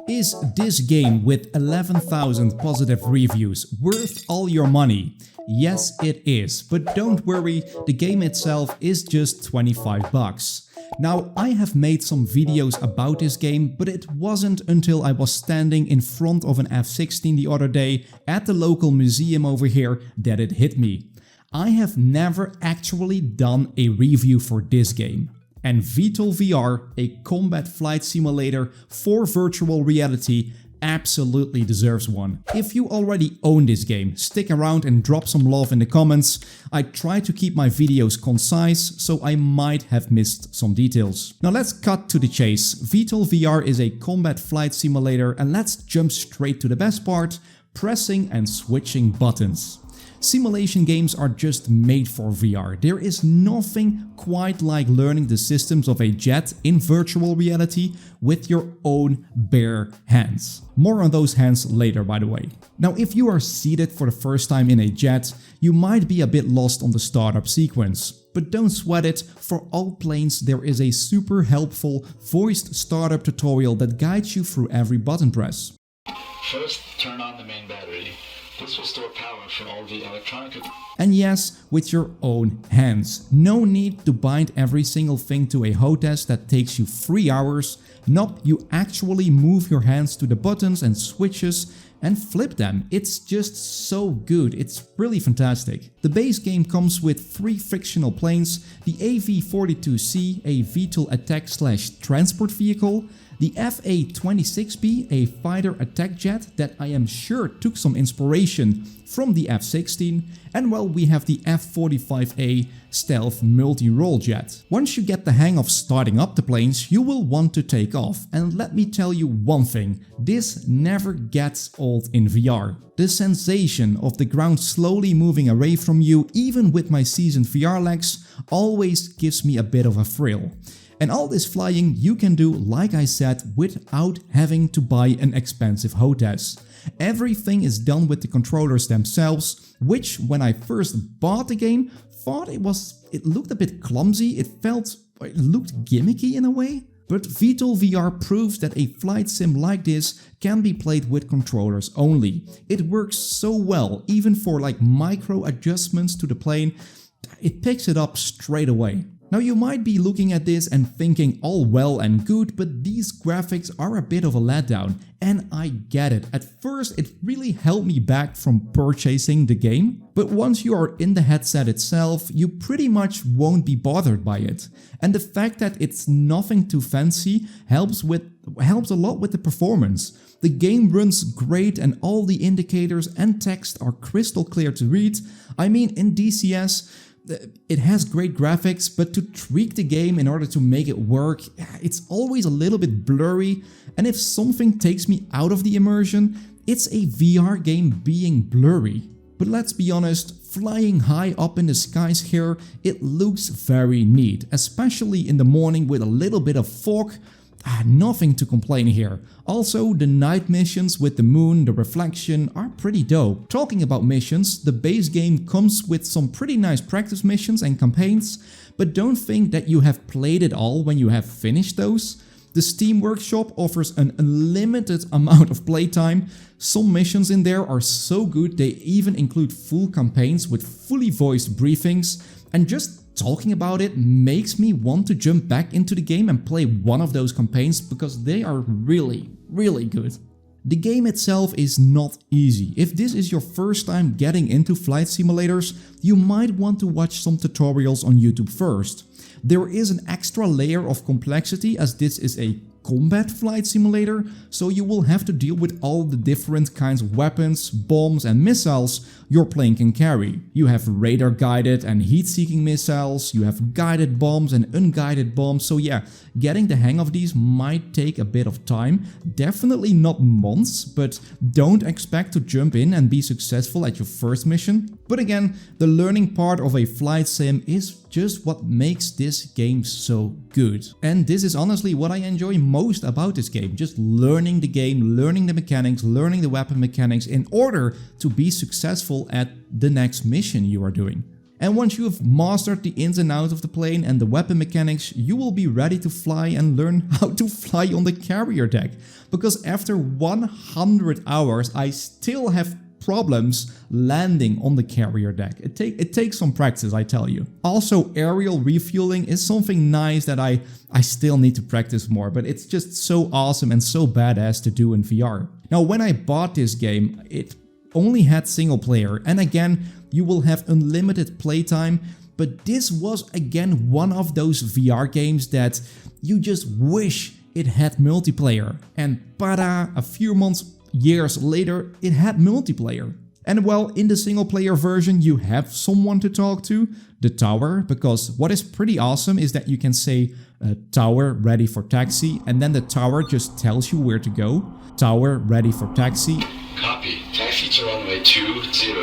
Is this game with 11,000 positive reviews worth all your money? Yes, it is, but don't worry, the game itself is just 25 bucks. Now, I have made some videos about this game, but it wasn't until I was standing in front of an F-16 the other day at the local museum over here that it hit me. I have never actually done a review for this game. And VTOL VR, a combat flight simulator for virtual reality, absolutely deserves one. If you already own this game, stick around and drop some love in the comments. I try to keep my videos concise, so I might have missed some details. Now let's cut to the chase. VTOL VR is a combat flight simulator, and let's jump straight to the best part, pressing and switching buttons. Simulation games are just made for VR. There is nothing quite like learning the systems of a jet in virtual reality with your own bare hands. More on those hands later, by the way. Now, if you are seated for the first time in a jet, you might be a bit lost on the startup sequence. But don't sweat it, for all planes there is a super helpful voiced startup tutorial that guides you through every button press. First, turn on the main battery. This will store power for all the electronic... And yes, with your own hands. No need to bind every single thing to a hostess that takes you 3 hours. Nope, you actually move your hands to the buttons and switches and flip them. It's just so good, it's really fantastic. The base game comes with 3 fictional planes, the AV-42C, a VTOL attack/transport vehicle, the FA-26B, a fighter attack jet that I am sure took some inspiration from the F-16, and well, we have the F-45A stealth multi-role jet. Once you get the hang of starting up the planes, you will want to take off, and let me tell you one thing, this never gets old in VR. The sensation of the ground slowly moving away from you, even with my seasoned VR legs, always gives me a bit of a thrill. And all this flying you can do, like I said, without having to buy an expensive hostess. Everything is done with the controllers themselves, which when I first bought the game, thought it looked a bit clumsy, it looked gimmicky in a way. But VTOL VR proves that a flight sim like this can be played with controllers only. It works so well, even for like micro adjustments to the plane, it picks it up straight away. Now you might be looking at this and thinking all well and good, but these graphics are a bit of a letdown, and I get it. At first it really held me back from purchasing the game, but once you are in the headset itself, you pretty much won't be bothered by it. And the fact that it's nothing too fancy helps a lot with the performance. The game runs great and all the indicators and text are crystal clear to read. I mean, in DCS, it has great graphics, but to tweak the game in order to make it work, it's always a little bit blurry, and if something takes me out of the immersion, it's a VR game being blurry. But let's be honest, flying high up in the skies here, it looks very neat, especially in the morning with a little bit of fog. Nothing to complain here. Also, the night missions with the moon, the reflection are pretty dope. Talking about missions, the base game comes with some pretty nice practice missions and campaigns, but don't think that you have played it all when you have finished those. The Steam Workshop offers an unlimited amount of playtime. Some missions in there are so good they even include full campaigns with fully voiced briefings, and just talking about it makes me want to jump back into the game and play one of those campaigns because they are really, really good. The game itself is not easy. If this is your first time getting into flight simulators, you might want to watch some tutorials on YouTube first. There is an extra layer of complexity as this is a combat flight simulator, so you will have to deal with all the different kinds of weapons, bombs and missiles your plane can carry. You have radar guided and heat-seeking missiles, you have guided bombs and unguided bombs, so yeah, getting the hang of these might take a bit of time. Definitely not months, but don't expect to jump in and be successful at your first mission. But again, the learning part of a flight sim is just what makes this game so good. And this is honestly what I enjoy most about this game, just learning the game, learning the mechanics, learning the weapon mechanics in order to be successful at the next mission you are doing. And once you have mastered the ins and outs of the plane and the weapon mechanics, you will be ready to fly and learn how to fly on the carrier deck. Because after 100 hours, I still have problems landing on the carrier deck. It takes some practice, I tell you. Also, aerial refueling is something nice that I still need to practice more, but it's just so awesome and so badass to do in VR. Now, when I bought this game, it only had single player, and again, you will have unlimited playtime, but this was again one of those VR games that you just wish it had multiplayer. And pada, a few months, years later, it had multiplayer. And well, in the single player version, you have someone to talk to, the tower, because what is pretty awesome is that you can say, tower ready for taxi, and then the tower just tells you where to go. Tower ready for taxi. Copy. Taxi to runway 20.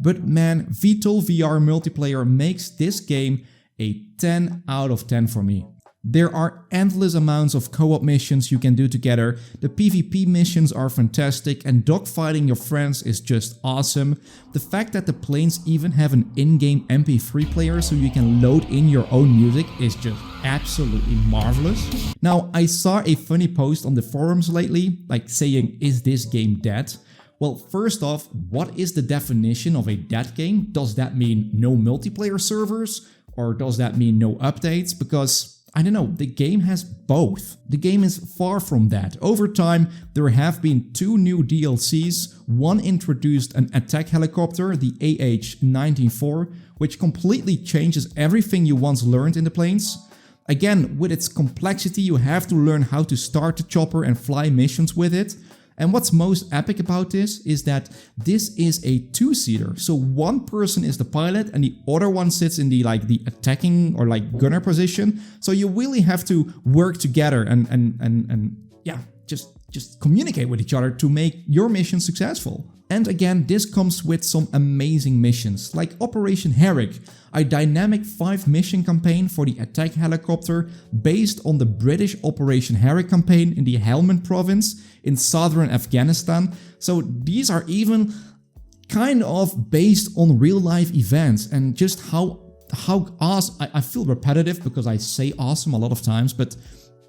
But man, VTOL VR multiplayer makes this game a 10 out of 10 for me. There are endless amounts of co-op missions you can do together, the PvP missions are fantastic, and dogfighting your friends is just awesome. The fact that the planes even have an in-game MP3 player so you can load in your own music is just absolutely marvelous. Now, I saw a funny post on the forums lately, like saying, is this game dead? Well, first off, what is the definition of a dead game? Does that mean no multiplayer servers? Or does that mean no updates? Because I don't know, the game has both. The game is far from that. Over time, there have been 2 new DLCs. One introduced an attack helicopter, the AH-94, which completely changes everything you once learned in the planes. Again, with its complexity, you have to learn how to start the chopper and fly missions with it. And what's most epic about this is that this is a 2-seater. So one person is the pilot and the other one sits in the attacking or gunner position. So you really have to work together and yeah, just communicate with each other to make your mission successful. And again, this comes with some amazing missions, like Operation Herrick, a dynamic 5-mission campaign for the attack helicopter based on the British Operation Herrick campaign in the Helmand province in southern Afghanistan. So these are even kind of based on real-life events, and just how awesome. I feel repetitive because I say awesome a lot of times, but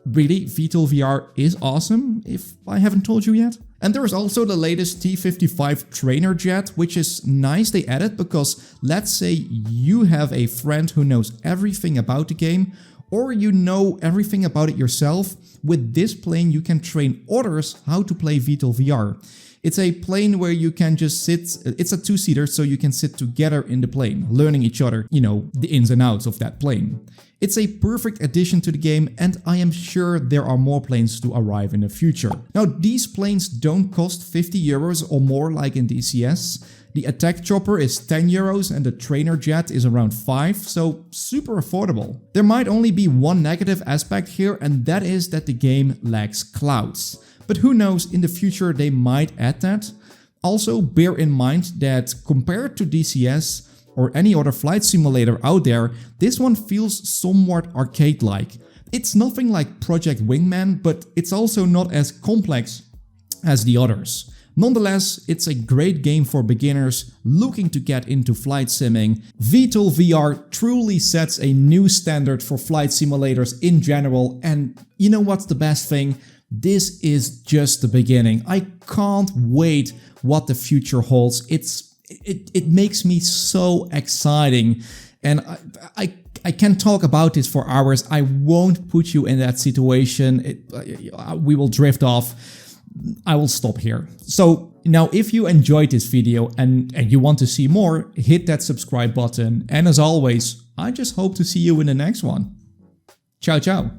really, VTOL VR is awesome, if I haven't told you yet. And there is also the latest T-55 trainer jet, which is nice they added, because let's say you have a friend who knows everything about the game, or you know everything about it yourself. With this plane you can train others how to play VTOL VR. It's a plane where you can just sit, it's a 2-seater, so you can sit together in the plane, learning each other, you know, the ins and outs of that plane. It's a perfect addition to the game, and I am sure there are more planes to arrive in the future. Now, these planes don't cost 50 euros or more like in DCS. The attack chopper is 10 euros and the trainer jet is around 5, so super affordable. There might only be one negative aspect here, and that is that the game lacks clouds. But who knows, in the future they might add that. Also, bear in mind that compared to DCS or any other flight simulator out there, this one feels somewhat arcade-like. It's nothing like Project Wingman, but it's also not as complex as the others. Nonetheless, it's a great game for beginners looking to get into flight simming. VTOL VR truly sets a new standard for flight simulators in general, and you know what's the best thing? This is just the beginning. I can't wait what the future holds. It makes me so exciting, and I can talk about this for hours. I won't put you in that situation. We will drift off. I will stop here. So now, if you enjoyed this video and you want to see more, hit that subscribe button. And as always, I just hope to see you in the next one. Ciao, ciao.